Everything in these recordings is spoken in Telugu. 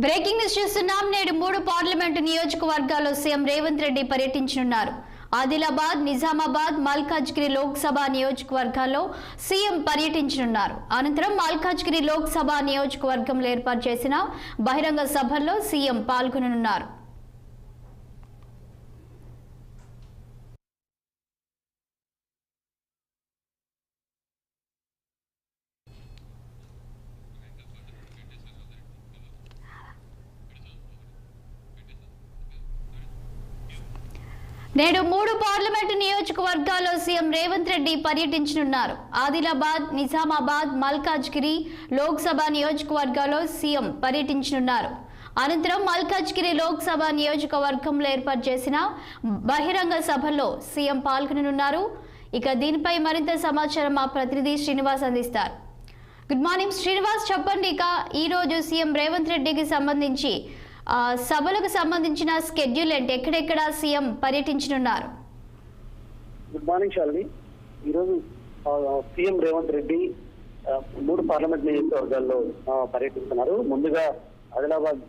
బ్రేకింగ్ న్యూస్ చూస్తున్నాం. నేడు 3 పార్లమెంటు నియోజకవర్గాల్లో సీఎం రేవంత్ రెడ్డి పర్యటించనున్నారు. ఆదిలాబాద్, నిజామాబాద్, మల్కాజ్గిరి లోక్సభ నియోజకవర్గాల్లో సీఎం పర్యటించనున్నారు. అనంతరం మల్కాజ్గిరి లోక్సభ నియోజకవర్గంలో ఏర్పాటు చేసిన బహిరంగ సభల్లో సీఎం పాల్గొననున్నారు. నేడు 3 పార్లమెంటు నియోజకవర్గాల్లో సీఎం రేవంత్ రెడ్డి పర్యటించనున్నారు. ఆదిలాబాద్, నిజామాబాద్, మల్కాజ్గిరి లోక్సభ నియోజకవర్గాల్లో సీఎం పర్యటించనున్నారు. అనంతరం మల్కాజ్గిరి లోక్సభ నియోజకవర్గంలో ఏర్పాటు చేసిన బహిరంగ సభలో సీఎం పాల్గొననున్నారు. ఇక దీనిపై మరింత సమాచారం మా ప్రతినిధి శ్రీనివాస్ అందిస్తారు. గుడ్ మార్నింగ్ శ్రీనివాస్, చెప్పండి. ఇక ఈ రోజు సీఎం రేవంత్ రెడ్డికి సంబంధించి సభలకు సంబంధించిన స్కెడ్యూల్ ఏంటి? ఎక్కడెక్కడ సీఎం పర్యటించనున్నారు? Good morning Shalini. ఈరోజు సీఎం రేవంత్ రెడ్డి 3 పార్లమెంట్ నియోజకవర్గాల్లో పర్యటిస్తున్నారు. ముందుగా ఆదిలాబాద్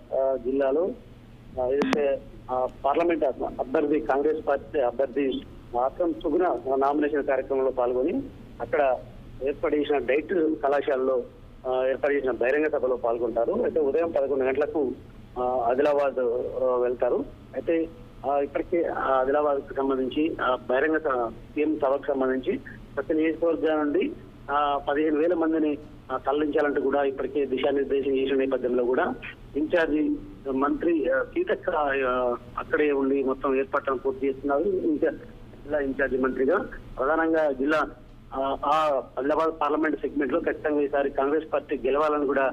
జిల్లాలో ఏదైతే పార్లమెంట్ అభ్యర్థి కాంగ్రెస్ పార్టీ అభ్యర్థి ఆత్రం సుగుణ నామినేషన్ కార్యక్రమంలో పాల్గొని అక్కడ ఏర్పాటు చేసిన డైట్ కళాశాలలో ఏర్పాటు చేసిన బహిరంగ సభలో పాల్గొంటారు. అయితే ఉదయం 11 గంటలకు ఆదిలాబాద్ వెళ్తారు. అయితే ఇప్పటికే ఆదిలాబాద్ కు సంబంధించి బహిరంగ సీఎం సభకు సంబంధించి ప్రతి నియోజకవర్గం నుండి 15,000 మందిని తరలించాలంటూ కూడా ఇప్పటికే దిశానిర్దేశం చేసిన నేపథ్యంలో కూడా ఇన్ఛార్జి మంత్రి సీతక్క అక్కడే ఉండి మొత్తం ఏర్పాట్లను పూర్తి చేస్తున్నారు. జిల్లా ఇన్ఛార్జి మంత్రిగా ప్రధానంగా జిల్లా ఆదిలాబాద్ పార్లమెంట్ సెగ్మెంట్ లో ఖచ్చితంగా ఈసారి కాంగ్రెస్ పార్టీ గెలవాలని కూడా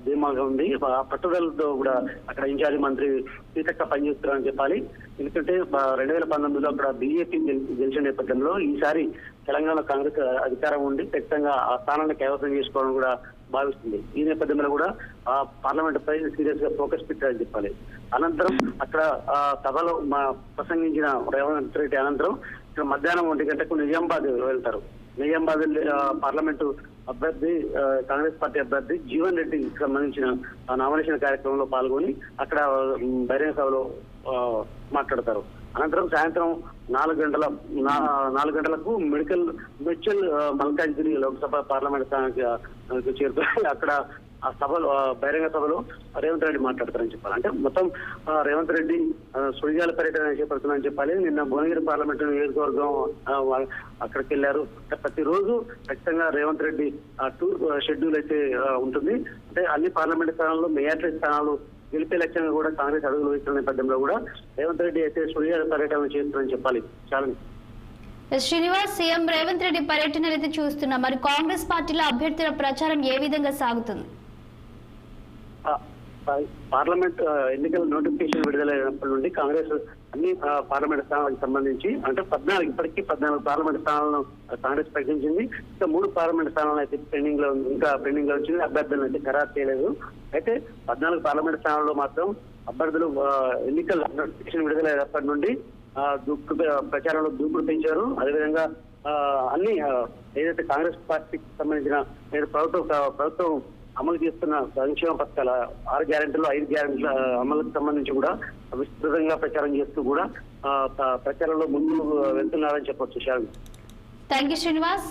ధీమాగా ఉంది. ఆ పట్టుదలతో కూడా అక్కడ ఇన్ఛార్జి మంత్రి సీతక్క పనిచేస్తున్నారని చెప్పాలి. ఎందుకంటే 2019లో అక్కడ బీజేపీ గెలిచిన నేపథ్యంలో ఈసారి తెలంగాణ కాంగ్రెస్ అధికారం ఉండి ఖచ్చితంగా ఆ స్థానాన్ని కైవసం చేసుకోవాలని కూడా భావిస్తుంది. ఈ నేపథ్యంలో కూడా ఆ పార్లమెంట్ పై సీరియస్ గా ఫోకస్ పెట్టారని చెప్పాలి. అనంతరం అక్కడ సభలో ప్రసంగించిన రేవంత్ రెడ్డి అనంతరం ఇక్కడ మధ్యాహ్నం 1 గంటకు నిజామాబాద్ వెళ్తారు. నిజామాబాద్ పార్లమెంటు అభ్యర్థి కాంగ్రెస్ పార్టీ అభ్యర్థి జీవన్ రెడ్డికి సంబంధించిన నామినేషన్ కార్యక్రమంలో పాల్గొని అక్కడ బహిరంగ సభలో మాట్లాడతారు. అనంతరం సాయంత్రం 4 గంటలకు మెడ్చల్ మల్కాజ్గిరి లోక్సభ పార్లమెంట్ స్థానానికి చేరుకొని అక్కడ ఆ సభలో బహిరంగ సభలో రేవంత్ రెడ్డి మాట్లాడతారని చెప్పాలి. అంటే మొత్తం రేవంత్ రెడ్డి సుడిగాల పర్యటన చేపడుతున్నారని చెప్పాలి. నిన్న భువనగిరి పార్లమెంటు నియోజకవర్గం అక్కడికి వెళ్లారు. ప్రతిరోజు ఖచ్చితంగా రేవంత్ రెడ్డి టూర్ షెడ్యూల్ అయితే ఉంటుంది. అంటే అన్ని పార్లమెంట్ స్థానాల్లో మేయర్ల స్థానాలు గెలిపే లక్ష్యంగా కూడా కాంగ్రెస్ అడుగులు వేస్తున్న నేపథ్యంలో కూడా రేవంత్ రెడ్డి అయితే సుడిగాల పర్యటన చేస్తున్నారని చెప్పాలి. చాలా శ్రీనివాస్, సీఎం రేవంత్ రెడ్డి పర్యటన అయితే చూస్తున్నాం. మరి కాంగ్రెస్ పార్టీలో అభ్యర్థుల ప్రచారం ఏ విధంగా సాగుతుంది? పార్లమెంట్ ఎన్నికల నోటిఫికేషన్ విడుదలైనప్పటి నుండి కాంగ్రెస్ అన్ని పార్లమెంట్ స్థానాలకు సంబంధించి అంటే 14 పార్లమెంట్ స్థానాలను కాంగ్రెస్ ప్రకటించింది. ఇంకా 3 పార్లమెంట్ స్థానాలు అయితే పెండింగ్ లో వచ్చింది. అభ్యర్థులను అయితే ఖరారు చేయలేదు. అయితే 14 పార్లమెంట్ స్థానాల్లో మాత్రం అభ్యర్థులు ఎన్నికల నోటిఫికేషన్ విడుదలైనప్పటి నుండి ప్రచారంలో దూకుడు పెంచారు. అదేవిధంగా అన్ని ఏదైతే కాంగ్రెస్ పార్టీకి సంబంధించిన ప్రభుత్వం అమలు చేస్తున్న సంక్షేమ పథకాల 6 గ్యారెంటీలు 5 గ్యారెంటీల అమలుకు సంబంధించి కూడా విస్తృతంగా ప్రచారం చేస్తూ కూడా ప్రచారంలో ముందు వెళ్తున్నారని చెప్పొచ్చు. Thank you Srinivas.